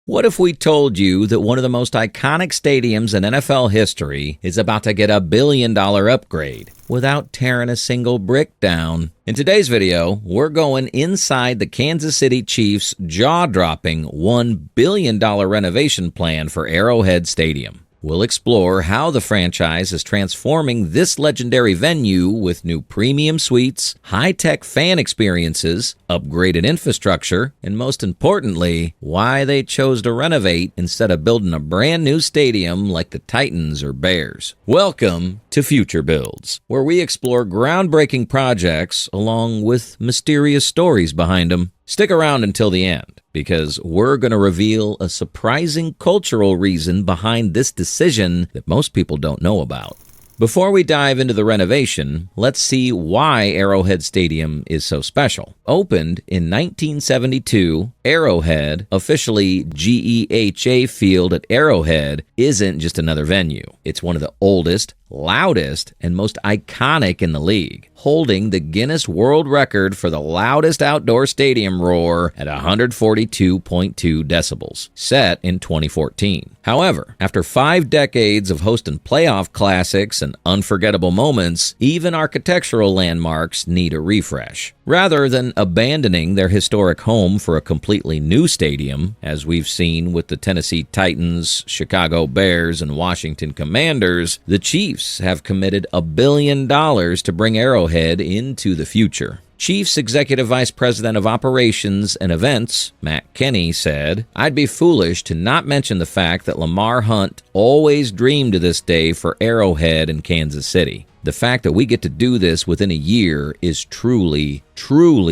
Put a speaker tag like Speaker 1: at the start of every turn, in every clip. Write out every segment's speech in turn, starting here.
Speaker 1: What if we told you that one of the most iconic stadiums in NFL history is about to get $1 billion upgrade without tearing a single brick down? In today's video, we're going inside the Kansas City Chiefs' jaw-dropping $1 billion renovation plan for Arrowhead Stadium. We'll explore how the franchise is transforming this legendary venue with new premium suites, high-tech fan experiences, upgraded infrastructure, and most importantly, why they chose to renovate instead of building a brand new stadium like the Titans or Bears. Welcome to Future Builds, where we explore groundbreaking projects along with mysterious stories behind them. Stick around until the end, because we're going to reveal a surprising cultural reason behind this decision that most people don't know about. Before we dive into the renovation, let's see why Arrowhead Stadium is so special. Opened in 1972, Arrowhead, officially GEHA Field at Arrowhead, isn't just another venue. It's one of the oldest, loudest, and most iconic in the league, holding the Guinness World Record for the loudest outdoor stadium roar at 142.2 decibels, set in 2014. However, after 5 decades of hosting playoff classics and unforgettable moments, even architectural landmarks need a refresh. Rather than abandoning their historic home for a completely new stadium, as we've seen with the Tennessee Titans, Chicago Bears, and Washington Commanders, the Chiefs have committed $1 billion to bring Arrowhead into the future. Chiefs Executive Vice President of Operations and Events, Matt Kenny, said, "I'd be foolish to not mention the fact that Lamar Hunt always dreamed of this day for Arrowhead in Kansas City. The fact that we get to do this within a year is truly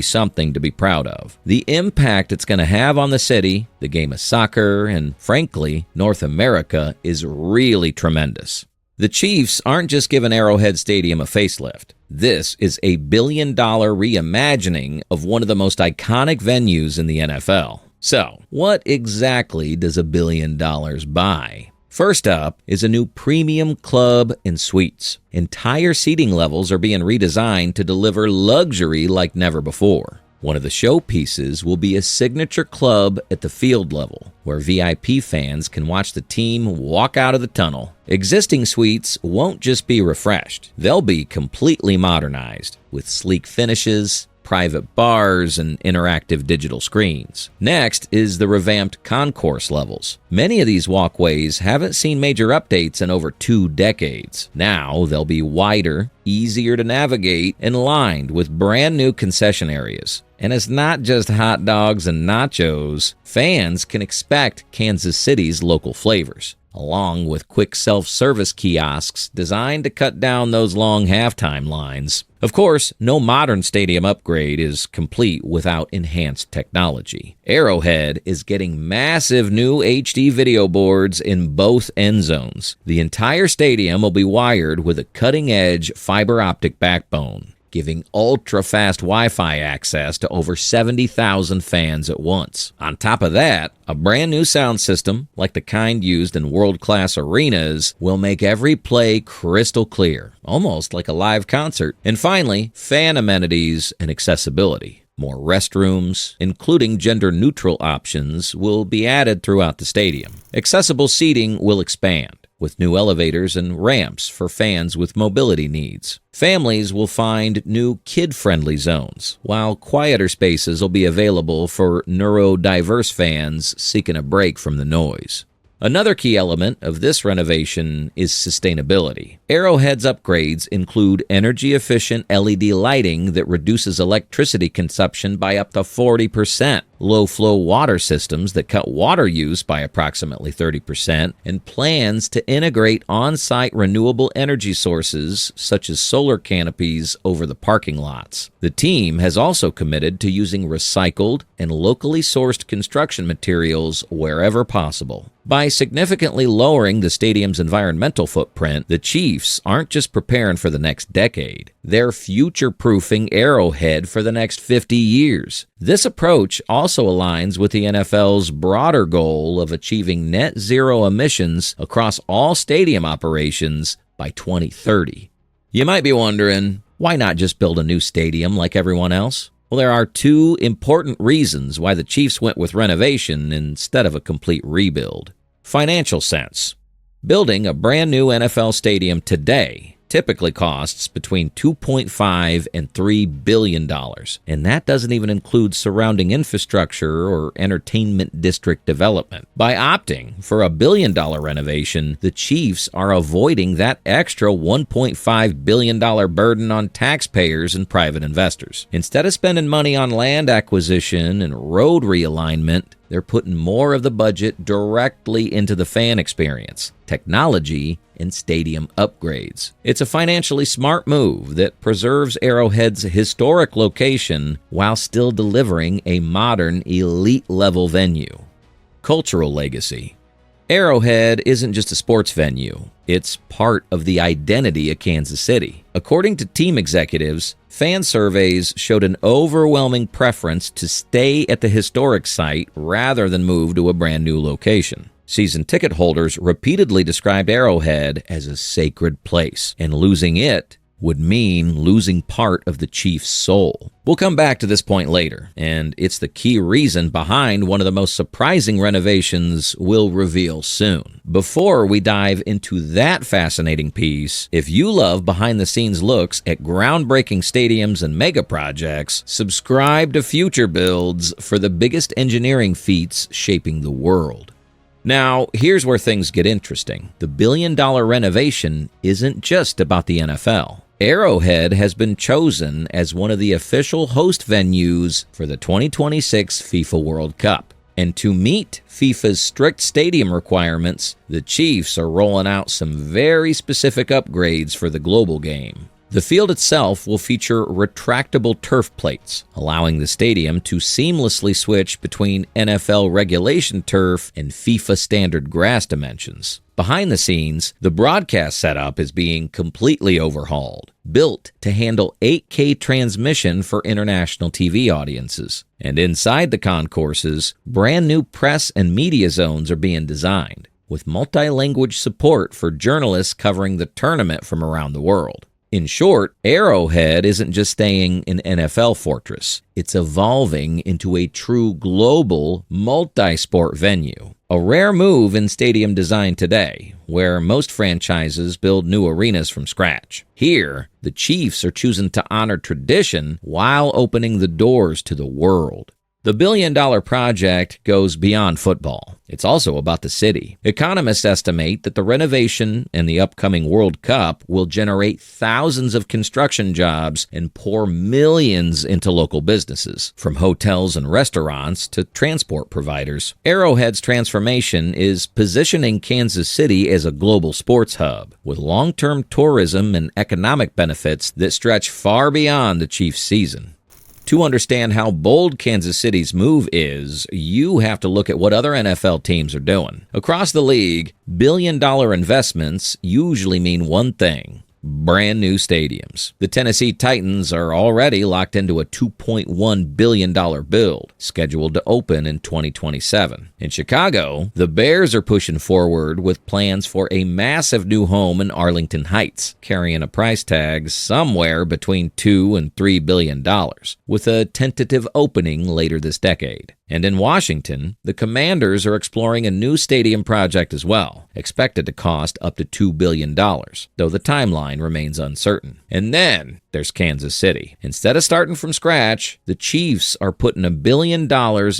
Speaker 1: something to be proud of. The impact it's going to have on the city, the game of soccer, and frankly, North America is really tremendous." The Chiefs aren't just giving Arrowhead Stadium a facelift. This is a $1 billion reimagining of one of the most iconic venues in the NFL. So, what exactly does $1 billion buy? First up is a new premium club and suites. Entire seating levels are being redesigned to deliver luxury like never before. One of the showpieces will be a signature club at the field level, where VIP fans can watch the team walk out of the tunnel. Existing suites won't just be refreshed, they'll be completely modernized, with sleek finishes, private bars, and interactive digital screens. Next is the revamped concourse levels. Many of these walkways haven't seen major updates in over 2 decades. Now they'll be wider, easier to navigate, and lined with brand new concession areas. And it's not just hot dogs and nachos. Fans can expect Kansas City's local flavors, along with quick self-service kiosks designed to cut down those long halftime lines. Of course, no modern stadium upgrade is complete without enhanced technology. Arrowhead is getting massive new HD video boards in both end zones. The entire stadium will be wired with a cutting-edge fiber optic backbone, giving ultra-fast Wi-Fi access to over 70,000 fans at once. On top of that, a brand new sound system, like the kind used in world-class arenas, will make every play crystal clear, almost like a live concert. And finally, fan amenities and accessibility. More restrooms, including gender-neutral options, will be added throughout the stadium. Accessible seating will expand, with new elevators and ramps for fans with mobility needs. Families will find new kid-friendly zones, while quieter spaces will be available for neurodiverse fans seeking a break from the noise. Another key element of this renovation is sustainability. Arrowhead's upgrades include energy-efficient LED lighting that reduces electricity consumption by up to 40%, low-flow water systems that cut water use by approximately 30%, and plans to integrate on-site renewable energy sources such as solar canopies over the parking lots. The team has also committed to using recycled and locally sourced construction materials wherever possible. By significantly lowering the stadium's environmental footprint, the Chiefs aren't just preparing for the next decade, they're future-proofing Arrowhead for the next 50 years. This approach also aligns with the NFL's broader goal of achieving net zero emissions across all stadium operations by 2030. You might be wondering, why not just build a new stadium like everyone else? Well, there are two important reasons why the Chiefs went with renovation instead of a complete rebuild. Financial sense. Building a brand new NFL stadium today typically costs between $2.5 and $3 billion, and that doesn't even include surrounding infrastructure or entertainment district development. By opting for a $1 billion renovation, the Chiefs are avoiding that extra $1.5 billion burden on taxpayers and private investors. Instead of spending money on land acquisition and road realignment, they're putting more of the budget directly into the fan experience, technology, and stadium upgrades. It's a financially smart move that preserves Arrowhead's historic location while still delivering a modern, elite-level venue. Cultural legacy. Arrowhead isn't just a sports venue. It's part of the identity of Kansas City. According to team executives, fan surveys showed an overwhelming preference to stay at the historic site rather than move to a brand new location. Season ticket holders repeatedly described Arrowhead as a sacred place, and losing it would mean losing part of the Chiefs' soul. We'll come back to this point later, and it's the key reason behind one of the most surprising renovations we'll reveal soon. Before we dive into that fascinating piece, if you love behind-the-scenes looks at groundbreaking stadiums and mega projects, subscribe to Future Builds for the biggest engineering feats shaping the world. Now, here's where things get interesting. The $1 billion renovation isn't just about the NFL. Arrowhead has been chosen as one of the official host venues for the 2026 FIFA World Cup. And to meet FIFA's strict stadium requirements, the Chiefs are rolling out some very specific upgrades for the global game. The field itself will feature retractable turf plates, allowing the stadium to seamlessly switch between NFL regulation turf and FIFA standard grass dimensions. Behind the scenes, the broadcast setup is being completely overhauled, built to handle 8K transmission for international TV audiences. And inside the concourses, brand new press and media zones are being designed, with multi-language support for journalists covering the tournament from around the world. In short, Arrowhead isn't just staying an NFL fortress. It's evolving into a true global, multi-sport venue. A rare move in stadium design today, where most franchises build new arenas from scratch. Here, the Chiefs are choosing to honor tradition while opening the doors to the world. The $1 billion project goes beyond football. It's also about the city. Economists estimate that the renovation and the upcoming World Cup will generate thousands of construction jobs and pour millions into local businesses, from hotels and restaurants to transport providers. Arrowhead's transformation is positioning Kansas City as a global sports hub, with long-term tourism and economic benefits that stretch far beyond the Chiefs' season. To understand how bold Kansas City's move is, you have to look at what other NFL teams are doing. Across the league, billion-dollar investments usually mean one thing: brand new stadiums. The Tennessee Titans are already locked into a $2.1 billion build, scheduled to open in 2027. In Chicago, the Bears are pushing forward with plans for a massive new home in Arlington Heights, carrying a price tag somewhere between $2 and $3 billion, with a tentative opening later this decade. And in Washington, the Commanders are exploring a new stadium project as well, expected to cost up to $2 billion, though the timeline remains uncertain. And then there's Kansas City. Instead of starting from scratch, the Chiefs are putting $1 billion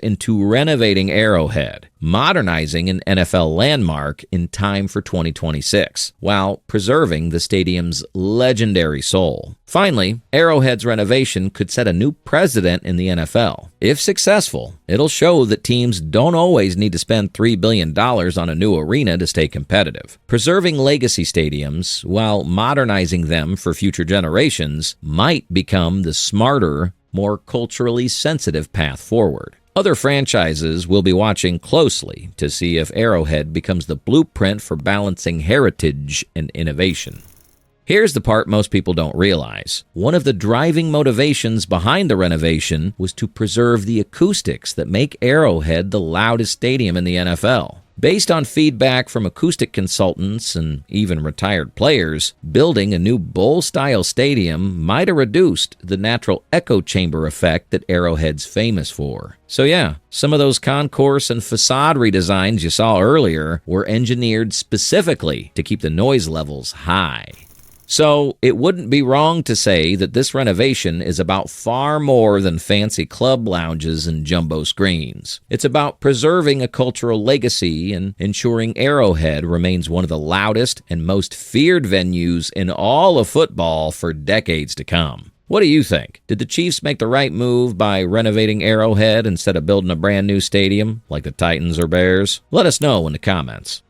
Speaker 1: into renovating Arrowhead, modernizing an NFL landmark in time for 2026, while preserving the stadium's legendary soul. Finally, Arrowhead's renovation could set a new precedent in the NFL. If successful, it'll show that teams don't always need to spend $3 billion on a new arena to stay competitive. Preserving legacy stadiums while modernizing them for future generations might become the smarter, more culturally sensitive path forward. Other franchises will be watching closely to see if Arrowhead becomes the blueprint for balancing heritage and innovation. Here's the part most people don't realize. One of the driving motivations behind the renovation was to preserve the acoustics that make Arrowhead the loudest stadium in the NFL. Based on feedback from acoustic consultants and even retired players, building a new bowl-style stadium might have reduced the natural echo chamber effect that Arrowhead's famous for. So yeah, some of those concourse and facade redesigns you saw earlier were engineered specifically to keep the noise levels high. So, it wouldn't be wrong to say that this renovation is about far more than fancy club lounges and jumbo screens. It's about preserving a cultural legacy and ensuring Arrowhead remains one of the loudest and most feared venues in all of football for decades to come. What do you think? Did the Chiefs make the right move by renovating Arrowhead instead of building a brand new stadium like the Titans or Bears? Let us know in the comments.